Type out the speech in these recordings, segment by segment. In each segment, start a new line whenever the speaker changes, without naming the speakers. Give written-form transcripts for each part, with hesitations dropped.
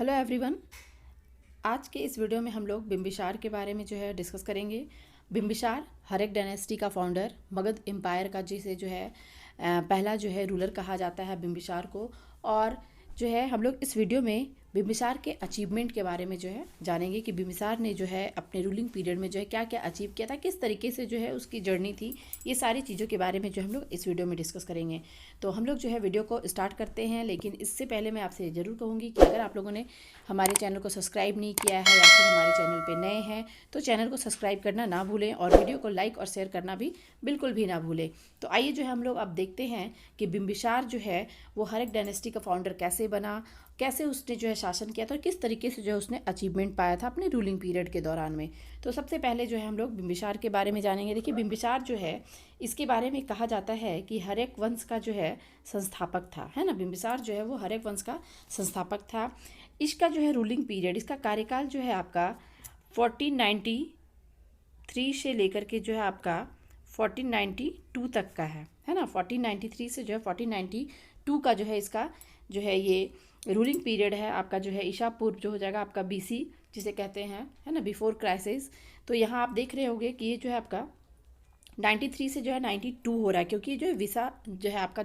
Hello everyone. आज के इस वीडियो में हम लोग बिम्बिसार के बारे में डिस्कस करेंगे। बिम्बिसार हर्यक डायनेस्टी का फाउंडर, मगध एम्पायर का जिसे पहला रूलर कहा जाता है बिम्बिसार को। और हम लोग इस वीडियो में बिम्बिसार के अचीवमेंट के बारे में जानेंगे कि बिम्बिसार ने अपने रूलिंग पीरियड में क्या क्या अचीव किया था, किस तरीके से उसकी जर्नी थी। ये सारी चीज़ों के बारे में हम लोग इस वीडियो में डिस्कस करेंगे। तो हम लोग वीडियो को स्टार्ट करते हैं, लेकिन इससे पहले मैं आपसे ज़रूर कहूँगी कि अगर आप लोगों ने हमारे चैनल को सब्सक्राइब नहीं किया है या फिर हमारे चैनल पे नए हैं तो चैनल को सब्सक्राइब करना ना भूलें और वीडियो को लाइक और शेयर करना भी बिल्कुल भी ना भूलें। तो आइए हम लोग अब देखते हैं कि बिम्बिसार वो हर्यक डायनेस्टी का फाउंडर कैसे बना, कैसे उसने शासन किया था और किस तरीके से उसने अचीवमेंट पाया था अपने रूलिंग पीरियड के दौरान में। तो सबसे पहले हम लोग बिम्बिसार के बारे में जानेंगे। देखिए, बिम्बिसार इसके बारे में कहा जाता है कि हर्यक वंश का संस्थापक था, है ना। बिम्बिसार वो हर्यक वंश का संस्थापक था। इसका रूलिंग पीरियड, इसका कार्यकाल आपका 1493 से लेकर के आपका 1492 तक का है ना। 1493 से 1492 का इसका ये रूलिंग पीरियड है आपका। ईसा पूर्व हो जाएगा आपका BC जिसे कहते हैं, है ना, बिफोर क्राइसिस। तो यहाँ आप देख रहे होंगे कि ये आपका 93 से 92 हो रहा है, क्योंकि विसा आपका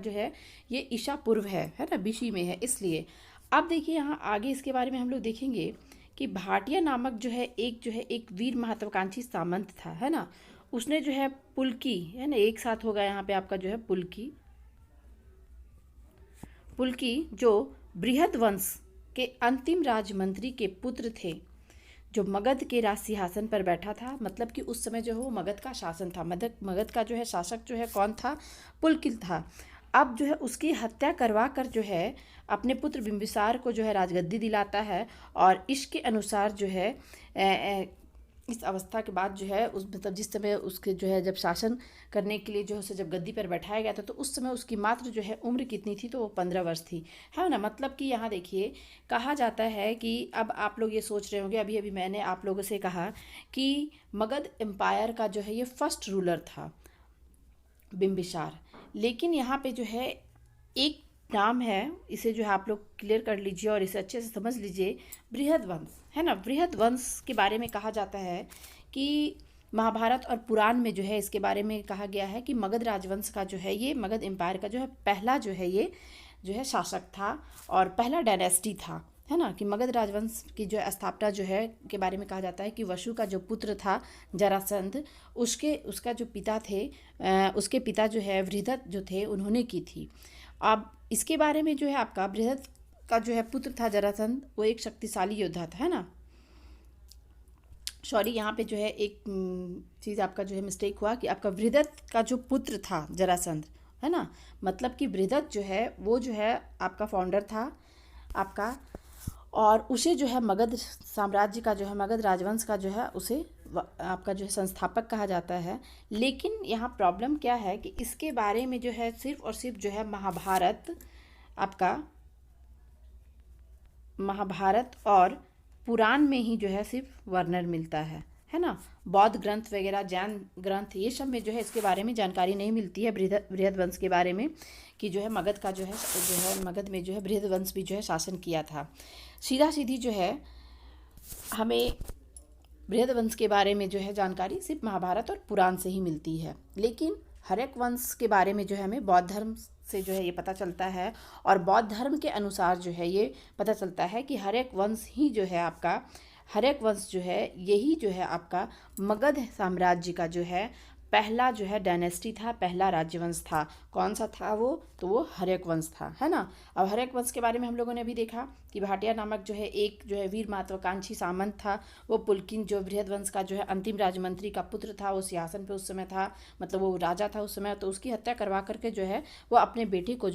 ये ईसा पूर्व है ना, BC में है, इसलिए। अब देखिए यहाँ आगे इसके बारे में हम लोग देखेंगे कि भाटिया नामक एक वीर महत्वाकांक्षी सामंत था, है ना। उसने पुलकी, है ना, एक साथ होगा यहाँ पे आपका पुलकी जो बृहद वंश के अंतिम राजमंत्री के पुत्र थे, जो मगध के राज सिंहासन पर बैठा था। मतलब कि उस समय वो मगध का शासन था। मगध का शासक कौन था? पुलकिल था। अब उसकी हत्या करवा कर अपने पुत्र बिम्बिसार को राजगद्दी दिलाता है। और इसके अनुसार इस अवस्था के बाद उस मतलब जिस समय उसके जब शासन करने के लिए उसे जब गद्दी पर बैठाया गया था, तो उस समय उसकी मात्र उम्र कितनी थी? तो वो 15 वर्ष थी, है ना। मतलब कि यहाँ देखिए कहा जाता है कि अब आप लोग ये सोच रहे होंगे, अभी अभी मैंने आप लोगों से कहा कि मगध एम्पायर का ये फर्स्ट रूलर था बिम्बिसार। लेकिन यहाँ पे एक नाम है, इसे आप लोग क्लियर कर लीजिए और इसे अच्छे से समझ लीजिए। बृहद वंश, है ना। बृहद वंश के बारे में कहा जाता है कि महाभारत और पुराण में इसके बारे में कहा गया है कि मगध राजवंश का ये मगध एम्पायर का पहला ये शासक था और पहला डायनेस्टी था, है ना। कि मगध राजवंश की स्थापना के बारे में कहा जाता है कि वसु का जो पुत्र था जरासंध, उसका जो पिता थे, उसके पिता बृहद थे, उन्होंने की थी। अब इसके बारे में आपका बृहद का पुत्र था जरासंध, वो एक शक्तिशाली योद्धा था, है ना। सॉरी, यहाँ पे एक चीज़ आपका मिस्टेक हुआ कि आपका बृहद का जो पुत्र था जरासंध, है ना। मतलब कि बृहद वो आपका फाउंडर था आपका, और उसे मगध साम्राज्य का मगध राजवंश का उसे आपका संस्थापक कहा जाता है। लेकिन यहाँ प्रॉब्लम क्या है कि इसके बारे में सिर्फ और सिर्फ महाभारत आपका, महाभारत और पुराण में ही सिर्फ वर्णन मिलता है ना। बौद्ध ग्रंथ वगैरह, जैन ग्रंथ, ये सब में इसके बारे में जानकारी नहीं मिलती है बृहद वंश के बारे में कि मगध का मगध में बृहद वंश भी शासन किया था। सीधा सीधी हमें बृहद वंश के बारे में जानकारी सिर्फ महाभारत और पुराण से ही मिलती है। लेकिन हर्यक वंश के बारे में हमें बौद्ध धर्म से ये पता चलता है, और बौद्ध धर्म के अनुसार ये पता चलता है कि हर्यक वंश ही आपका, हर्यक वंश यही आपका मगध साम्राज्य का पहला डायनेस्टी था, पहला राज्यवंश था। कौन सा था वो? तो वो हर्यक वंश था, है ना। अब हर्यक वंश के बारे में हम लोगों ने अभी देखा कि भाटिया नामक एक वीर महत्वाकांक्षी सामंत था। वो पुलकिन बृहद वंश का अंतिम राजमंत्री का पुत्र था, वो सिंहासन पे उस समय था, मतलब वो राजा था उस समय। तो उसकी हत्या करवा करके वो अपने बेटे को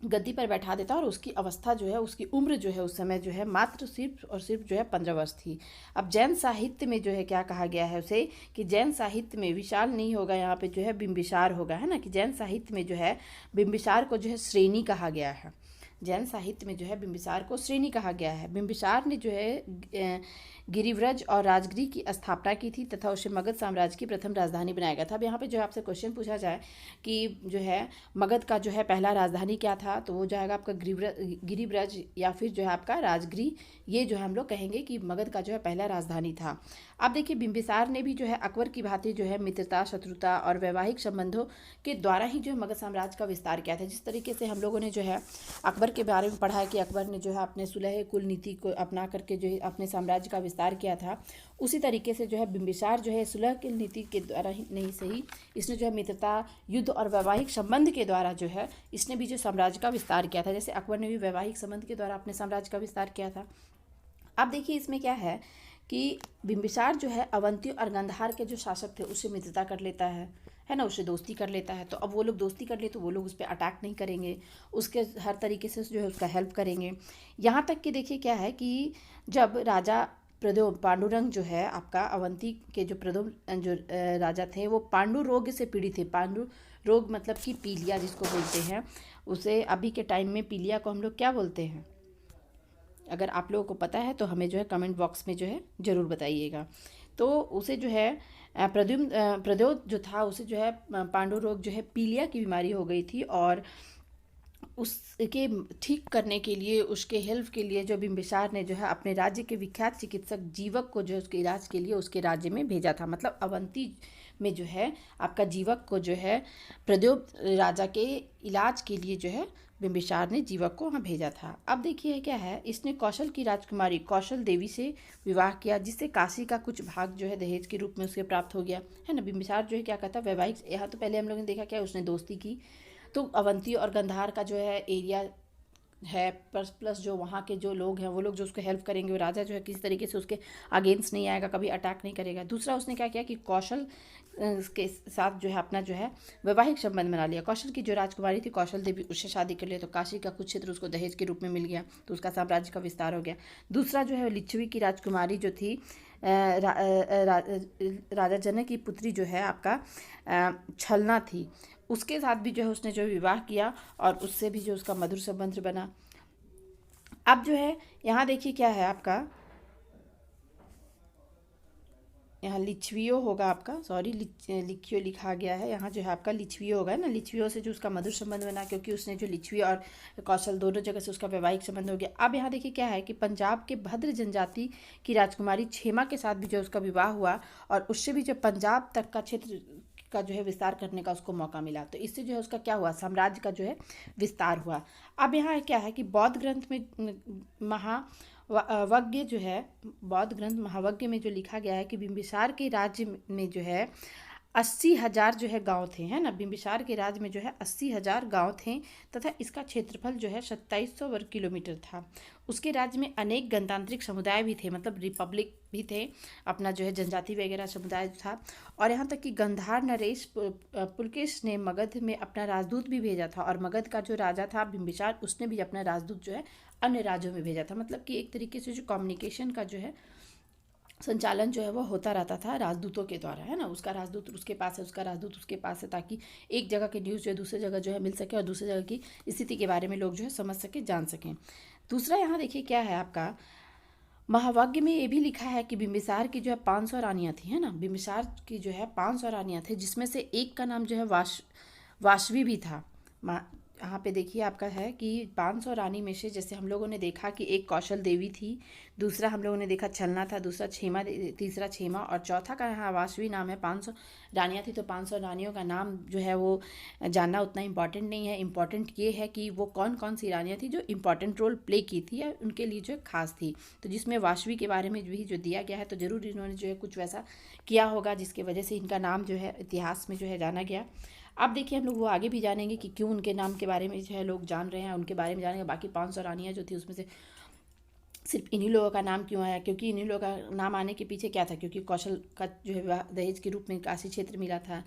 गद्दी पर बैठा देता, और उसकी अवस्था उसकी उम्र उस समय मात्र सिर्फ और सिर्फ 15 वर्ष थी। अब जैन साहित्य में क्या कहा गया है उसे, कि जैन साहित्य में विशाल नहीं होगा, यहाँ पे बिम्बिसार होगा, है ना। कि जैन साहित्य में बिम्बिसार को श्रेणी कहा गया है। जैन साहित्य में जो है बिंबिसार को श्रेणी कहा गया है। बिंबिसार ने जो है गिरिव्रज और राजगिरी की स्थापना की थी तथा उसे मगध साम्राज्य की प्रथम राजधानी बनाया गया था। अब यहाँ पे जो है आपसे क्वेश्चन पूछा जाए कि जो है मगध का जो है पहला राजधानी क्या था, तो वो जाएगा आपका गिरिव्रज या फिर जो है आपका राजगिरी। ये जो है हम लोग कहेंगे कि मगध का जो है पहला राजधानी था। अब देखिए बिंबिसार ने भी जो है अकबर की भांति जो है मित्रता, शत्रुता और वैवाहिक संबंधों के द्वारा ही जो है मगध साम्राज्य का विस्तार किया था। जिस तरीके से हम लोगों ने जो है अकबर के बारे में पढ़ा है कि अकबर ने जो है अपने सुलह कुल नीति को अपना करके जो है अपने साम्राज्य का विस्तार किया था, उसी तरीके से जो है बिंबिसार जो है सुलह कुल नीति के द्वारा ही नहीं सही, इसने जो है मित्रता, युद्ध और वैवाहिक संबंध के द्वारा जो है इसने भी जो साम्राज्य का विस्तार किया था। जैसे अकबर ने भी वैवाहिक संबंध के द्वारा अपने साम्राज्य का विस्तार किया था। अब देखिए इसमें क्या है कि बिंबिसार जो है अवंती और गंधार के जो शासक थे उससे मित्रता कर लेता है ना, उससे दोस्ती कर लेता है। तो अब वो लोग दोस्ती कर ले तो वो लोग उस पर अटैक नहीं करेंगे, उसके हर तरीके से जो है उसका हेल्प करेंगे। यहाँ तक कि देखिए क्या है कि जब राजा प्रद्युम्न पांडुरंग जो है आपका अवंती के जो प्रद्युम्न जो राजा थे वो पांडु रोग से पीड़ित थे। पांडु रोग मतलब कि पीलिया जिसको बोलते हैं, उसे अभी के टाइम में पीलिया को हम लोग क्या बोलते हैं, अगर आप लोगों को पता है तो हमें जो है कमेंट बॉक्स में जो है ज़रूर बताइएगा। तो उसे जो है प्रद्योत जो था उसे जो है पांडु रोग जो है पीलिया की बीमारी हो गई थी और उसके ठीक करने के लिए, उसके हेल्प के लिए जो बिंबिसार ने जो है अपने राज्य के विख्यात चिकित्सक जीवक को जो है उसके इलाज के लिए उसके राज्य में भेजा था। मतलब अवंती में जो है आपका जीवक को जो है प्रद्योत राजा के इलाज के लिए जो है बिंबिसार ने जीवक को वहाँ भेजा था। अब देखिए क्या है, इसने कौशल की राजकुमारी कौशल देवी से विवाह किया, जिससे काशी का कुछ भाग जो है दहेज के रूप में उसे प्राप्त हो गया, है ना। बिंबिसार जो है क्या कहता है वैवाहिक, यहाँ तो पहले हम लोगों ने देखा क्या उसने दोस्ती की, तो अवंती और गंधार का जो है एरिया है प्लस जो वहाँ के जो लोग हैं वो लोग जो उसको हेल्प करेंगे, वो राजा जो है किसी तरीके से उसके अगेंस्ट नहीं आएगा, कभी अटैक नहीं करेगा। दूसरा उसने क्या किया कि कौशल के साथ जो है अपना जो है वैवाहिक संबंध बना लिया। कौशल की जो राजकुमारी थी कौशल देवी, उससे शादी कर लिया, तो काशी का कुछ क्षेत्र उसको दहेज के रूप में मिल गया, तो उसका साम्राज्य का विस्तार हो गया। दूसरा जो है लिच्छवी की राजकुमारी जो थी राजा जनक की पुत्री जो है आपका छलना थी, उसके साथ भी जो है उसने जो विवाह किया और उससे भी जो उसका मधुर संबंध बना। अब जो है यहाँ देखिए क्या है आपका, यहाँ लिच्छवियों होगा आपका, सॉरी लिखियो लिखा गया है, यहाँ जो है आपका लिच्छवियों होगा ना, लिच्छवियों से जो उसका मधुर संबंध बना, क्योंकि उसने जो लिच्छवी और कौशल दोनों जगह से उसका वैवाहिक संबंध हो गया। अब यहाँ देखिए क्या है कि पंजाब के भद्र जनजाति की राजकुमारी क्षेमा के साथ भी जो उसका विवाह हुआ और उससे भी जो पंजाब तक का क्षेत्र का जो है विस्तार करने का उसको मौका मिला, तो इससे जो है उसका क्या हुआ, साम्राज्य का जो है विस्तार हुआ। अब यहाँ क्या है कि बौद्ध ग्रंथ में वज्ञ जो है, बौद्ध ग्रंथ महावज्ञ में जो लिखा गया है कि बिंबिसार के राज्य में जो है 80,000 जो है गांव थे, है ना। बिंबिसार के राज्य में जो है 80,000 गांव थे तथा इसका क्षेत्रफल जो है 2700 वर्ग किलोमीटर था। उसके राज्य में अनेक गणतांत्रिक समुदाय भी थे, मतलब रिपब्लिक भी थे, अपना जो है जनजाति वगैरह समुदाय था। और यहाँ तक कि गंधार नरेश पुलकेश ने मगध में अपना राजदूत भी भेजा था, और मगध का जो राजा था बिंबिसार उसने भी अपना राजदूत जो है अन्य राज्यों में भेजा था। मतलब कि एक तरीके से जो कम्युनिकेशन का जो है संचालन जो है वो होता रहता था राजदूतों के द्वारा, है ना। उसका राजदूत उसके पास है, उसका राजदूत उसके पास है, ताकि एक जगह की न्यूज़ जो है दूसरी जगह जो है मिल सके और दूसरी जगह की स्थिति के बारे में लोग जो है समझ सके, जान सकें। दूसरा यहाँ देखिए क्या है आपका, महावज्ञ में ये भी लिखा है कि बिंबिसार की जो है 500 रानियाँ थी, है ना। बिंबिसार की जो है 500 रानियाँ थी, जिसमें से एक का नाम जो है वाशवी भी था। यहाँ पे देखिए आपका है कि 500 रानी में से जैसे हम लोगों ने देखा कि एक कौशल देवी थी, दूसरा हम लोगों ने देखा छलना था, दूसरा क्षेमा, तीसरा क्षेमा और चौथा का यहाँ वाशवी नाम है। 500 रानियाँ थी, तो 500 रानियों का नाम जो है वो जानना उतना इम्पॉर्टेंट नहीं है। इम्पॉर्टेंट ये है कि वो कौन कौन सी रानियाँ थी जो इम्पॉर्टेंट रोल प्ले की थी या उनके लिए जो है खास थी। तो जिसमें वाशवी के बारे में भी जो दिया गया है, तो ज़रूर इन्होंने जो है कुछ वैसा किया होगा जिसकी वजह से इनका नाम जो है इतिहास में जो है जाना गया। अब देखिए हम लोग वो आगे भी जानेंगे कि क्यों उनके नाम के बारे में जो है लोग जान रहे हैं, उनके बारे में जानेंगे। बाकी 500 रानियाँ जो थी उसमें से सिर्फ इन्हीं लोगों का नाम क्यों आया, क्योंकि इन्हीं लोगों का नाम आने के पीछे क्या था, क्योंकि कौशल का जो है दहेज के रूप में काशी क्षेत्र मिला था,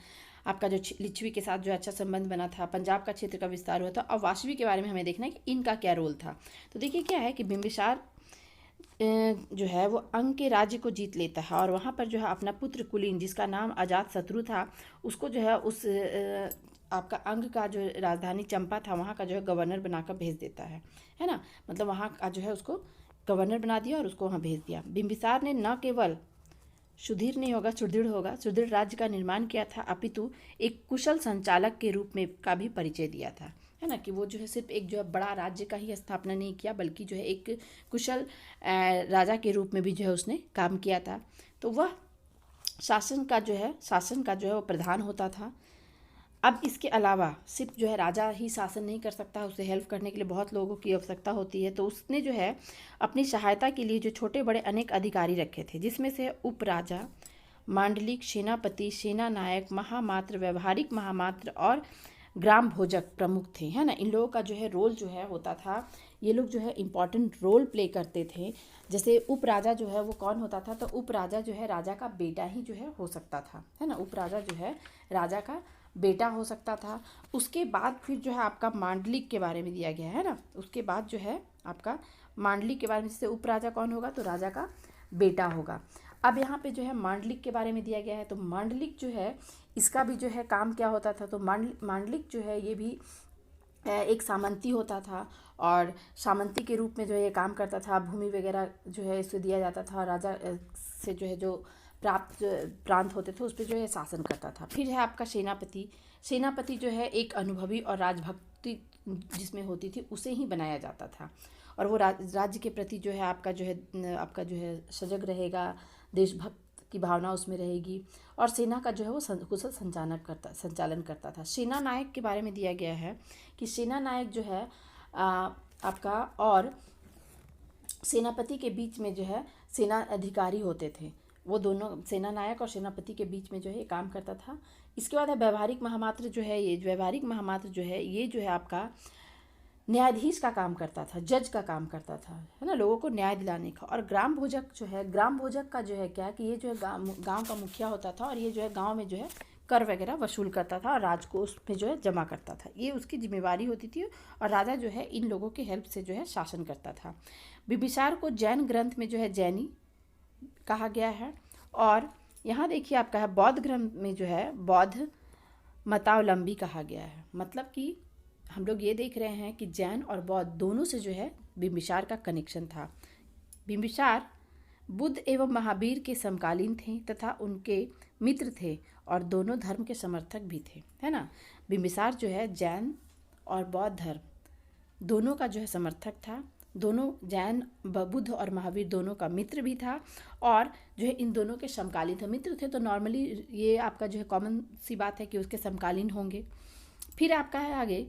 आपका जो लिच्छवी के साथ जो अच्छा संबंध बना था, पंजाब का क्षेत्र का विस्तार हुआ था। और वाशवी के बारे में हमें देखना है कि इनका क्या रोल था। तो देखिए क्या है कि बिंबिसार जो है वो अंग के राज्य को जीत लेता है और वहाँ पर जो है अपना पुत्र कुलीन जिसका नाम अजात शत्रु था उसको जो है उस आपका अंग का जो राजधानी चंपा था वहाँ का जो है गवर्नर बनाकर भेज देता है ना। मतलब वहाँ का जो है उसको गवर्नर बना दिया और उसको वहाँ भेज दिया। बिंबिसार ने न केवल सुधीर नहीं होगा सुदृढ़ होगा सुदृढ़ राज्य का निर्माण किया था, अपितु एक कुशल संचालक के रूप में का भी परिचय दिया था, है ना। कि वो जो है सिर्फ एक जो है बड़ा राज्य का ही स्थापना नहीं किया, बल्कि जो है एक कुशल राजा के रूप में भी जो है उसने काम किया था। तो वह शासन का जो है वो प्रधान होता था। अब इसके अलावा सिर्फ जो है राजा ही शासन नहीं कर सकता, उसे हेल्प करने के लिए बहुत लोगों की आवश्यकता होती है। तो उसने जो है अपनी सहायता के लिए जो छोटे बड़े अनेक अधिकारी रखे थे, जिसमें से उपराजा, मांडलिक, सेनापति, सेना नायक, महामात्र, व्यवहारिक महामात्र और ग्राम भोजक प्रमुख थे, है ना। इन लोगों का जो है रोल जो है होता था, ये लोग जो है इम्पॉर्टेंट रोल प्ले करते थे। जैसे उपराजा जो है वो कौन होता था, तो उपराजा जो है राजा का बेटा ही जो है हो सकता था, है ना। उपराजा जो है राजा का बेटा हो सकता था। उसके बाद फिर जो है आपका मांडलिक के बारे में दिया गया है ना। उसके बाद जो है आपका मांडलिक के बारे में, जैसे उपराजा कौन होगा, तो राजा का बेटा होगा। अब यहाँ पे जो है मांडलिक के बारे में दिया गया है। तो मांडलिक जो है इसका भी जो है काम क्या होता था, तो मांडलिक जो है ये भी एक सामंती होता था और सामंती के रूप में जो है ये काम करता था। भूमि वगैरह जो है इसे दिया जाता था, राजा से जो है जो प्राप्त प्रांत होते थे उस पर जो है शासन करता था। फिर है आपका सेनापति। सेनापति जो है एक अनुभवी और राजभक्ति जिसमें होती थी उसे ही बनाया जाता था, और वो राज्य के प्रति जो है आपका जो है सजग रहेगा, देशभक्त की भावना उसमें रहेगी, और सेना का जो है वो कुशल संचालन करता था। सेना नायक के बारे में दिया गया है कि सेना नायक जो है आपका और सेनापति के बीच में जो है सेना अधिकारी होते थे, वो दोनों सेना नायक और सेनापति के बीच में जो है ये काम करता था। इसके बाद है व्यवहारिक महामात्र जो है, ये व्यवहारिक महामात्र जो है ये जो है आपका न्यायाधीश का काम करता था, जज का काम करता था, है ना, लोगों को न्याय दिलाने का। और ग्राम भोजक जो है, ग्राम भोजक का जो है क्या कि ये जो है गांव का मुखिया होता था, और ये जो है गांव में जो है कर वगैरह वसूल करता था और राजकोष में जो है जमा करता था, ये उसकी जिम्मेवारी होती थी। और राजा जो है इन लोगों के हेल्प से जो है शासन करता था। बिंबिसार को जैन ग्रंथ में जो है जैनी कहा गया है। और यहाँ देखिए आपका है बौद्ध ग्रंथ में जो है बौद्ध मतावलंबी कहा गया है। मतलब कि हम लोग ये देख रहे हैं कि जैन और बौद्ध दोनों से जो है बिंबिसार का कनेक्शन था। बिंबिसार बुद्ध एवं महावीर के समकालीन थे तथा उनके मित्र थे और दोनों धर्म के समर्थक भी थे, है ना। बिंबिसार जो है जैन और बौद्ध धर्म दोनों का जो है समर्थक था, दोनों जैन बुद्ध और महावीर दोनों का मित्र भी था, और जो है इन दोनों के समकालीन थे। मित्र थे तो नॉर्मली ये आपका जो है कॉमन सी बात है कि उसके समकालीन होंगे। फिर आपका है आगे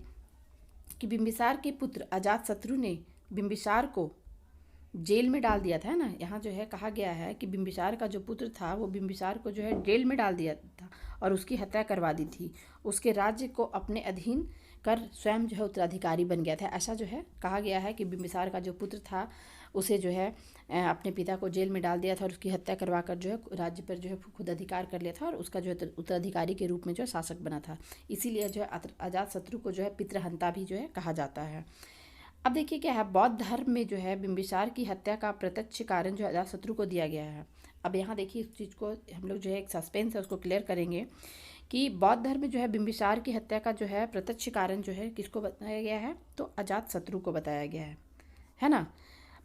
कि बिंबिसार के पुत्र अजातशत्रु ने बिंबिसार को जेल में डाल दिया था, है ना। यहाँ जो है कहा गया है कि बिंबिसार का जो पुत्र था वो बिंबिसार को जो है जेल में डाल दिया था और उसकी हत्या करवा दी थी। उसके राज्य को अपने अधीन कर स्वयं जो है उत्तराधिकारी बन गया था। ऐसा जो है कहा गया है कि बिंबिसार का जो पुत्र था उसे जो है अपने पिता को जेल में डाल दिया था और उसकी हत्या करवा कर जो है राज्य पर जो है खुद अधिकार कर लिया था और उसका जो है उत्तराधिकारी के रूप में जो है शासक बना था। इसीलिए जो है अजातशत्रु को जो है पितृहंता भी जो है कहा जाता है। अब देखिए क्या है, बौद्ध धर्म में जो है बिंबिसार की हत्या का प्रत्यक्ष कारण जो है अजातशत्रु को दिया गया है। अब यहाँ देखिए इस चीज़ को हम लोग जो है एक सस्पेंस है उसको क्लियर करेंगे कि बौद्ध धर्म में जो है बिंबिसार की हत्या का जो है प्रत्यक्ष कारण जो है किसको बताया गया है, तो अजातशत्रु को बताया गया है ना।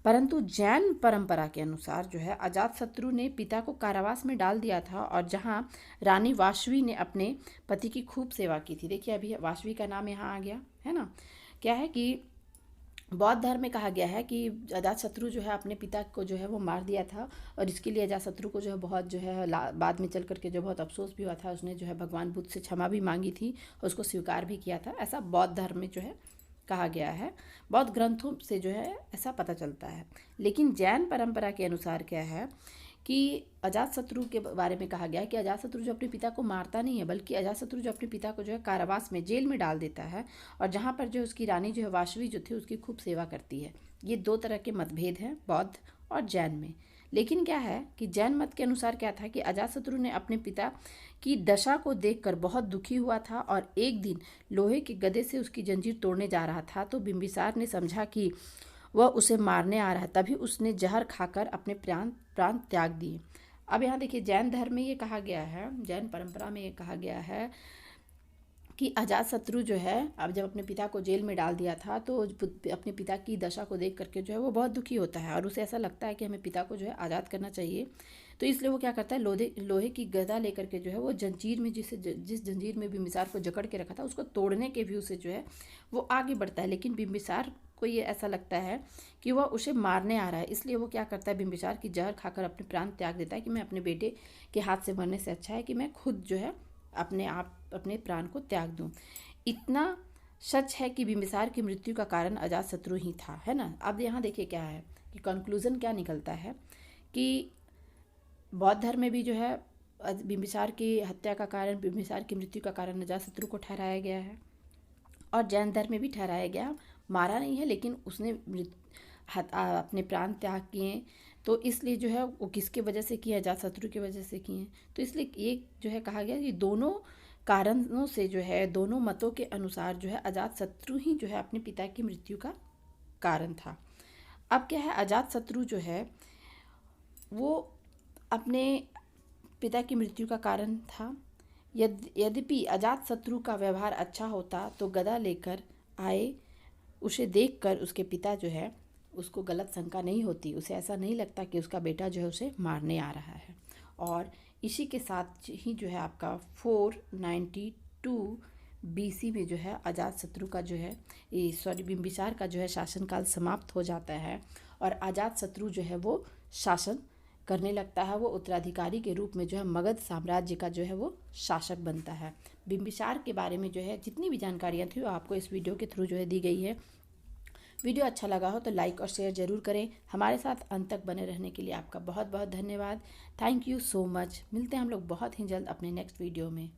परंतु जैन परंपरा के अनुसार जो है अजातशत्रु ने पिता को कारावास में डाल दिया था और जहाँ रानी वाशवी ने अपने पति की खूब सेवा की थी। देखिए अभी वाशवी का नाम यहाँ आ गया है ना। क्या है कि बौद्ध धर्म में कहा गया है कि अजातशत्रु जो है अपने पिता को जो है वो मार दिया था और इसके लिए अजातशत्रु को जो है बहुत जो है बाद में चल करके जो बहुत अफसोस भी हुआ था। उसने जो है भगवान बुद्ध से क्षमा भी मांगी थी और उसको स्वीकार भी किया था। ऐसा बौद्ध धर्म में जो है कहा गया है, बौद्ध ग्रंथों से जो है ऐसा पता चलता है। लेकिन जैन परंपरा के अनुसार क्या है कि अजातशत्रु के बारे में कहा गया है कि अजातशत्रु जो अपने पिता को मारता नहीं है, बल्कि अजातशत्रु जो अपने पिता को जो है कारावास में जेल में डाल देता है और जहाँ पर जो उसकी रानी जो है वाशवी जो थी उसकी खूब सेवा करती है। ये दो तरह के मतभेद हैं बौद्ध और जैन में। लेकिन क्या है कि जैन मत के अनुसार क्या था कि अजातशत्रु ने अपने पिता की दशा को देखकर बहुत दुखी हुआ था और एक दिन लोहे के गदे से उसकी जंजीर तोड़ने जा रहा था तो बिंबिसार ने समझा कि वह उसे मारने आ रहा है, तभी उसने जहर खाकर अपने प्राण त्याग दिए। अब यहाँ देखिए जैन धर्म में ये कहा गया है, जैन परंपरा में ये कहा गया है कि अजातशत्रु जो है, अब जब अपने पिता को जेल में डाल दिया था तो अपने पिता की दशा को देख करके जो है वो बहुत दुखी होता है और उसे ऐसा लगता है कि हमें पिता को जो है आज़ाद करना चाहिए। तो इसलिए वो क्या करता है, लोहे की गदा लेकर के जो है वो जंजीर में जिस जंजीर में बिम्बिसार को जकड़ के रखा था उसको तोड़ने के व्यू से जो है वो आगे बढ़ता है। लेकिन बिम्बिसार को ये ऐसा लगता है कि वह उसे मारने आ रहा है, इसलिए वो क्या करता है, बिम्बिसार की जहर खाकर अपने प्राण त्याग देता है कि मैं अपने बेटे के हाथ से मरने से अच्छा है कि मैं खुद जो है अपने प्राण को त्याग दूं। इतना सच है कि बिम्बिसार की मृत्यु का कारण अजातशत्रु ही था, है ना। अब यहाँ देखिए क्या है कि कंक्लूजन क्या निकलता है कि बौद्ध धर्म में भी जो है बिम्बिसार की हत्या का कारण, बिम्बिसार की मृत्यु का कारण अजातशत्रु को ठहराया गया है और जैन धर्म में भी ठहराया गया। मारा नहीं है लेकिन उसने अपने प्राण त्याग किए, तो इसलिए जो है वो किसके वजह से किए, अजातशत्रु की वजह से किए। तो इसलिए ये जो है कहा गया कि दोनों कारणों से जो है, दोनों मतों के अनुसार जो है अजातशत्रु ही जो है अपने पिता की मृत्यु का कारण था। अब क्या है, अजातशत्रु जो है वो अपने पिता की मृत्यु का कारण था। यद्यपि अजातशत्रु का व्यवहार अच्छा होता तो गदा लेकर आए उसे देखकर उसके पिता जो है उसको गलत शंका नहीं होती, उसे ऐसा नहीं लगता कि उसका बेटा जो है उसे मारने आ रहा है। और इसी के साथ ही जो है आपका 492 BC में जो है अजातशत्रु का जो है बिम्बिसार का जो है शासनकाल समाप्त हो जाता है और अजातशत्रु जो है वो शासन करने लगता है। वो उत्तराधिकारी के रूप में जो है मगध साम्राज्य का जो है वो शासक बनता है। बिम्बिसार के बारे में जो है जितनी भी जानकारियाँ थी वो आपको इस वीडियो के थ्रू जो है दी गई है। वीडियो अच्छा लगा हो तो लाइक और शेयर ज़रूर करें। हमारे साथ अंत तक बने रहने के लिए आपका बहुत बहुत धन्यवाद। Thank you so much. मिलते हैं हम लोग बहुत ही जल्द अपने नेक्स्ट वीडियो में।